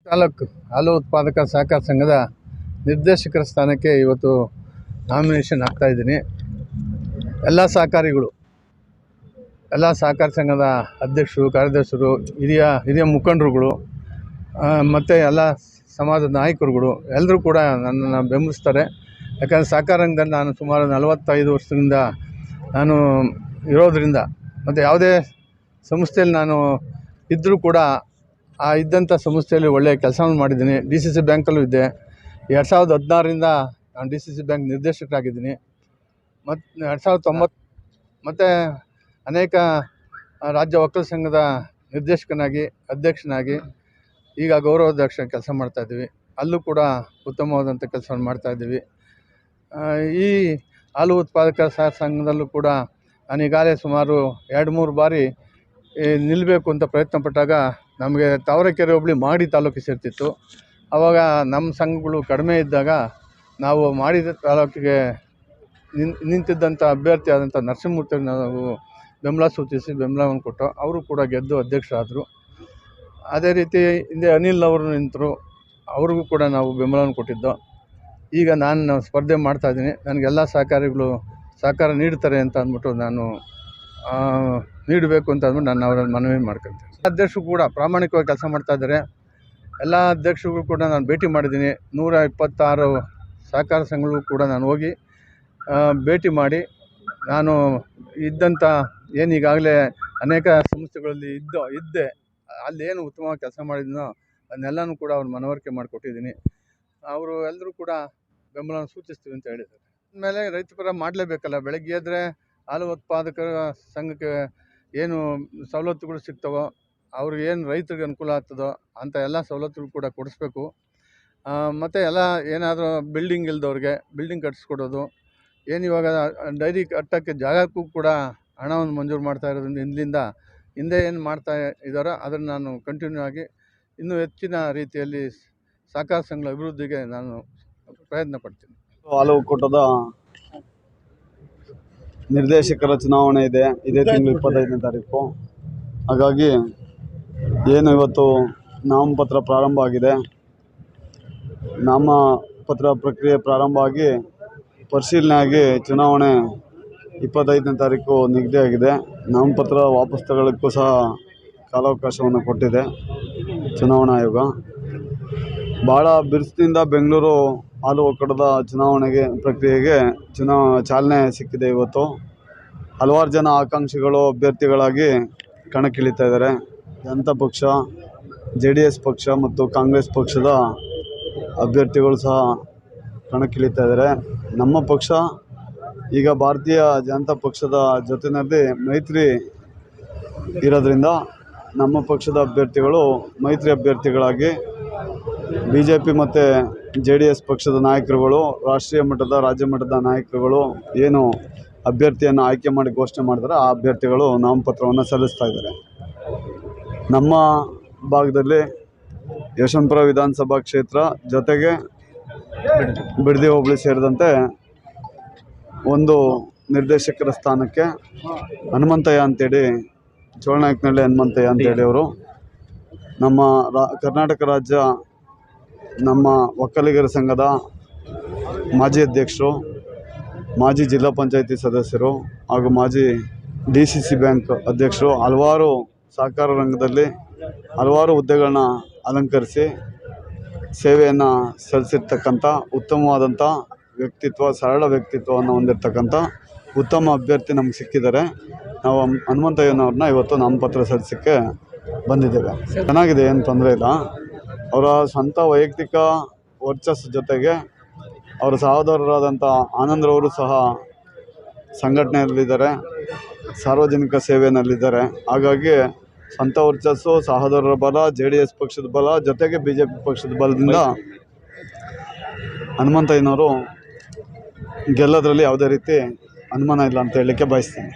ತಾಲೂಕು ಹಾಲು ಉತ್ಪಾದಕ ಸಹಕಾರ ಸಂಘದ ನಿರ್ದೇಶಕರ ಸ್ಥಾನಕ್ಕೆ ಇವತ್ತು ನಾಮಿನೇಷನ್ ಹಾಕ್ತಾಯಿದ್ದೀನಿ. ಎಲ್ಲ ಸಹಕಾರಿಗಳು, ಎಲ್ಲ ಸಹಕಾರ ಸಂಘದ ಅಧ್ಯಕ್ಷರು, ಕಾರ್ಯದರ್ಶಿಗಳು, ಹಿರಿಯ ಮುಖಂಡರುಗಳು ಮತ್ತು ಎಲ್ಲ ಸಮಾಜದ ನಾಯಕರುಗಳು ಎಲ್ಲರೂ ಕೂಡ ನನ್ನನ್ನು ಬೆಂಬಲಿಸ್ತಾರೆ. ಯಾಕಂದರೆ ಸಹಕಾರ ರಂಗದಲ್ಲಿ ನಾನು ಸುಮಾರು 45 ವರ್ಷದಿಂದ ನಾನು ಇರೋದರಿಂದ, ಮತ್ತು ಯಾವುದೇ ಸಂಸ್ಥೆಯಲ್ಲಿ ನಾನು ಇದ್ದರೂ ಕೂಡ ಇದ್ದಂಥ ಸಂಸ್ಥೆಯಲ್ಲಿ ಒಳ್ಳೆಯ ಕೆಲಸವನ್ನು ಮಾಡಿದ್ದೀನಿ. DCC ಬ್ಯಾಂಕಲ್ಲೂ ಇದ್ದೆ. 2016ರಿಂದ ನಾನು DCC ಬ್ಯಾಂಕ್ ನಿರ್ದೇಶಕರಾಗಿದ್ದೀನಿ. ಮತ್ತು 2009 ಮತ್ತು ಅನೇಕ ರಾಜ್ಯ ಒಕ್ಕಲ ಸಂಘದ ನಿರ್ದೇಶಕನಾಗಿ, ಅಧ್ಯಕ್ಷನಾಗಿ, ಈಗ ಗೌರವಾಧ್ಯಕ್ಷ ಕೆಲಸ ಮಾಡ್ತಾಯಿದ್ದೀವಿ. ಅಲ್ಲೂ ಕೂಡ ಉತ್ತಮವಾದಂಥ ಕೆಲಸವನ್ನು ಮಾಡ್ತಾಯಿದ್ದೀವಿ. ಈ ಹಾಲು ಉತ್ಪಾದಕ ಸಹಕಾರ ಸಂಘದಲ್ಲೂ ಕೂಡ ನಾನು ಈಗಾಗಲೇ ಸುಮಾರು 2-3 ಬಾರಿ ನಿಲ್ಲಬೇಕು ಅಂತ ಪ್ರಯತ್ನ ಪಟ್ಟಾಗ ನಮಗೆ ತಾವರೆಕೆರೆ ಹೋಬಳಿ ಮಾಗಡಿ ತಾಲೂಕಿಗೆ ಸೇರ್ತಿತ್ತು. ಆವಾಗ ನಮ್ಮ ಸಂಘಗಳು ಕಡಿಮೆ ಇದ್ದಾಗ ನಾವು ಮಾಡಿದ ತಾಲೂಕಿಗೆ ನಿಂತಿದ್ದಂಥ ಅಭ್ಯರ್ಥಿ ಆದಂಥ ನರಸಿಂಹಮೂರ್ತಿಗೆ ನಾವು ಬೆಂಬಲ ಸೂಚಿಸಿ ಬೆಂಬಲವನ್ನು ಕೊಟ್ಟು ಅವರು ಕೂಡ ಗೆದ್ದು ಅಧ್ಯಕ್ಷರಾದರು. ಅದೇ ರೀತಿ ಹಿಂದೆ ಅನಿಲ್ ಅವರು ನಿಂತರು, ಅವ್ರಿಗೂ ಕೂಡ ನಾವು ಬೆಂಬಲವನ್ನು ಕೊಟ್ಟಿದ್ದು. ಈಗ ನಾನು ಸ್ಪರ್ಧೆ ಮಾಡ್ತಾಯಿದ್ದೀನಿ. ನನಗೆಲ್ಲ ಸಹಕಾರಿಗಳು ಸಹಕಾರ ನೀಡ್ತಾರೆ ಅಂತ ಅಂದ್ಬಿಟ್ಟು ನಾನು ನೀಡಬೇಕು ಅಂತ ಅಂದ್ಬಿಟ್ಟು ನಾನು ಅವರಲ್ಲಿ ಮನವಿ ಮಾಡ್ಕೊಳ್ತೀನಿ. ಅಧ್ಯಕ್ಷರು ಕೂಡ ಪ್ರಾಮಾಣಿಕವಾಗಿ ಕೆಲಸ ಮಾಡ್ತಾಯಿದ್ದಾರೆ. ಎಲ್ಲ ಅಧ್ಯಕ್ಷರುಗಳು ಕೂಡ ನಾನು ಭೇಟಿ ಮಾಡಿದ್ದೀನಿ. 126 ಸಹಕಾರ ಸಂಘಗಳು ಕೂಡ ನಾನು ಹೋಗಿ ಭೇಟಿ ಮಾಡಿ, ನಾನು ಇದ್ದಂಥ ಏನು ಈಗಾಗಲೇ ಅನೇಕ ಸಂಸ್ಥೆಗಳಲ್ಲಿ ಇದ್ದೆ ಅಲ್ಲೇನು ಉತ್ತಮವಾಗಿ ಕೆಲಸ ಮಾಡಿದ್ನೋ ಅದನ್ನೆಲ್ಲನೂ ಕೂಡ ಅವ್ರು ಮನವರಿಕೆ ಮಾಡಿಕೊಟ್ಟಿದ್ದೀನಿ. ಅವರು ಎಲ್ಲರೂ ಕೂಡ ಬೆಂಬಲವನ್ನು ಸೂಚಿಸ್ತೀವಿ ಅಂತ ಹೇಳಿದ್ದಾರೆ. ಆಮೇಲೆ ರೈತ ಪರ ಮಾಡಲೇಬೇಕಲ್ಲ. ಬೆಳಗ್ಗೆ ಎದ್ದರೆ ಹಾಲು ಉತ್ಪಾದಕರ ಸಂಘಕ್ಕೆ ಏನು ಸವಲತ್ತುಗಳು ಸಿಗ್ತವೋ, ಅವ್ರಿಗೆ ಏನು ರೈತರಿಗೆ ಅನುಕೂಲ ಆಗ್ತದೋ ಅಂಥ ಎಲ್ಲ ಸವಲತ್ತುಗಳು ಕೂಡ ಕೊಡಿಸ್ಬೇಕು. ಮತ್ತು ಎಲ್ಲ ಏನಾದರೂ ಬಿಲ್ಡಿಂಗ್ ಇಲ್ದವ್ರಿಗೆ ಬಿಲ್ಡಿಂಗ್ ಕಟ್ಟಿಸ್ಕೊಡೋದು, ಏನು ಇವಾಗ ಡೈರಿ ಕಟ್ಟೋಕ್ಕೆ ಜಾಗಕ್ಕೂ ಕೂಡ ಹಣವನ್ನು ಮಂಜೂರು ಮಾಡ್ತಾ ಇರೋದ್ರಿಂದ ಹಿಂದೆ ಏನು ಮಾಡ್ತಾ ಇದ್ದಾರೋ ಅದನ್ನು ನಾನು ಕಂಟಿನ್ಯೂ ಆಗಿ ಇನ್ನೂ ಹೆಚ್ಚಿನ ರೀತಿಯಲ್ಲಿ ಸಹಕಾರ ಸಂಘಗಳ ಅಭಿವೃದ್ಧಿಗೆ ನಾನು ಪ್ರಯತ್ನ ಪಡ್ತೀನಿ. ಹಾಲು ಒಕ್ಕೂಟದ ನಿರ್ದೇಶಕರ ಚುನಾವಣೆ ಇದೆ, ಇದೇ ತಿಂಗಳು 25ನೇ ತಾರೀಕು. ಹಾಗಾಗಿ ಏನು ಇವತ್ತು ನಾಮಪತ್ರ ಪ್ರಾರಂಭ ಆಗಿದೆ. ನಾಮಪತ್ರ ಪ್ರಕ್ರಿಯೆ ಪ್ರಾರಂಭ ಆಗಿ ಪರಿಶೀಲನೆ ಆಗಿ ಚುನಾವಣೆ 25ನೇ ತಾರೀಕು ನಿಗದಿಯಾಗಿದೆ. ನಾಮಪತ್ರ ವಾಪಸ್ ತಗೊಳ್ಳೋಕ್ಕೂ ಸಹ ಕಾಲಾವಕಾಶವನ್ನು ಕೊಟ್ಟಿದೆ ಚುನಾವಣಾ ಆಯೋಗ. ಭಾಳ ಬಿರುಸಿನಿಂದ ಬೆಂಗಳೂರು ಹಾಲು ಒಕ್ಕೂಟದ ಚುನಾವಣೆಗೆ ಪ್ರಕ್ರಿಯೆಗೆ ಚಾಲನೆ ಸಿಕ್ಕಿದೆ. ಇವತ್ತು ಹಲವಾರು ಜನ ಆಕಾಂಕ್ಷಿಗಳು ಅಭ್ಯರ್ಥಿಗಳಾಗಿ ಕಣಕ್ಕಿಳಿತಾ ಇದ್ದಾರೆ. ಜನತಾ ಪಕ್ಷ, JDS ಪಕ್ಷ ಮತ್ತು ಕಾಂಗ್ರೆಸ್ ಪಕ್ಷದ ಅಭ್ಯರ್ಥಿಗಳು ಸಹ ಕಣಕ್ಕಿಳಿತಾ ಇದ್ದಾರೆ. ನಮ್ಮ ಪಕ್ಷ ಈಗ ಭಾರತೀಯ ಜನತಾ ಪಕ್ಷದ ಜೊತೆಯಲ್ಲಿ ಮೈತ್ರಿ ಇರೋದ್ರಿಂದ ನಮ್ಮ ಪಕ್ಷದ ಅಭ್ಯರ್ಥಿಗಳು ಮೈತ್ರಿ ಅಭ್ಯರ್ಥಿಗಳಾಗಿ, BJP ಮತ್ತು JDS ಪಕ್ಷದ ನಾಯಕರುಗಳು, ರಾಷ್ಟ್ರೀಯ ಮಟ್ಟದ ರಾಜ್ಯ ಮಟ್ಟದ ನಾಯಕರುಗಳು ಏನು ಅಭ್ಯರ್ಥಿಯನ್ನು ಆಯ್ಕೆ ಮಾಡಿ ಘೋಷಣೆ ಮಾಡಿದರೆ ಆ ಅಭ್ಯರ್ಥಿಗಳು ನಾಮಪತ್ರವನ್ನು ಸಲ್ಲಿಸ್ತಾ ಇದ್ದಾರೆ. ನಮ್ಮ ಭಾಗದಲ್ಲಿ ಯಶವಂತಪುರ ವಿಧಾನಸಭಾ ಕ್ಷೇತ್ರ ಜೊತೆಗೆ ಬಿಡದಿ ಹೋಬಳಿ ಸೇರಿದಂತೆ ಒಂದು ನಿರ್ದೇಶಕರ ಸ್ಥಾನಕ್ಕೆ ಹನುಮಂತಯ್ಯ ಅಂತೇಳಿ, ಚೋಳನಾಯಕನಹಳ್ಳಿ ಹನುಮಂತಯ್ಯ ಅಂತೇಳಿ ಅವರು ನಮ್ಮ ಕರ್ನಾಟಕ ರಾಜ್ಯ ನಮ್ಮ ಒಕ್ಕಲಿಗರ ಸಂಘದ ಮಾಜಿ ಅಧ್ಯಕ್ಷರು, ಮಾಜಿ ಜಿಲ್ಲಾ ಪಂಚಾಯತಿ ಸದಸ್ಯರು ಹಾಗೂ ಮಾಜಿ DCC ಬ್ಯಾಂಕ್ ಅಧ್ಯಕ್ಷರು, ಹಲವಾರು ಸಹಕಾರ ರಂಗದಲ್ಲಿ ಹಲವಾರು ಹುದ್ದೆಗಳನ್ನ ಅಲಂಕರಿಸಿ ಸೇವೆಯನ್ನು ಸಲ್ಲಿಸಿರ್ತಕ್ಕಂಥ ಉತ್ತಮವಾದಂಥ ವ್ಯಕ್ತಿತ್ವ, ಸರಳ ವ್ಯಕ್ತಿತ್ವವನ್ನು ಹೊಂದಿರತಕ್ಕಂಥ ಉತ್ತಮ ಅಭ್ಯರ್ಥಿ ನಮ್ಗೆ ಸಿಕ್ಕಿದ್ದಾರೆ. ನಾವು ಹನುಮಂತಯ್ಯನವ್ರನ್ನ ಇವತ್ತು ನಾಮಪತ್ರ ಸಲ್ಲಿಸೋಕ್ಕೆ ಬಂದಿದ್ದೇವೆ. ಚೆನ್ನಾಗಿದೆ, ಏನು ತೊಂದರೆ ಇಲ್ಲ. ಅವರ ಸ್ವಂತ ವೈಯಕ್ತಿಕ ವರ್ಚಸ್ಸು ಜೊತೆಗೆ ಅವರ ಸಹೋದರರಾದಂಥ ಆನಂದ್ರವರು ಸಹ ಸಂಘಟನೆಯಲ್ಲಿದ್ದಾರೆ, ಸಾರ್ವಜನಿಕ ಸೇವೆಯಲ್ಲಿದ್ದಾರೆ. ಹಾಗಾಗಿ ಸ್ವಂತ ವರ್ಚಸ್ಸು, ಸಹೋದರರ ಬಲ, JDS ಪಕ್ಷದ ಬಲ ಜೊತೆಗೆ BJP ಪಕ್ಷದ ಬಲದಿಂದ ಹನುಮಂತಯ್ಯನವರು ಗೆಲ್ಲೋದ್ರಲ್ಲಿ ಯಾವುದೇ ರೀತಿ ಅನುಮಾನ ಇಲ್ಲ ಅಂತ ಹೇಳಲಿಕ್ಕೆ ಬಯಸ್ತೀನಿ.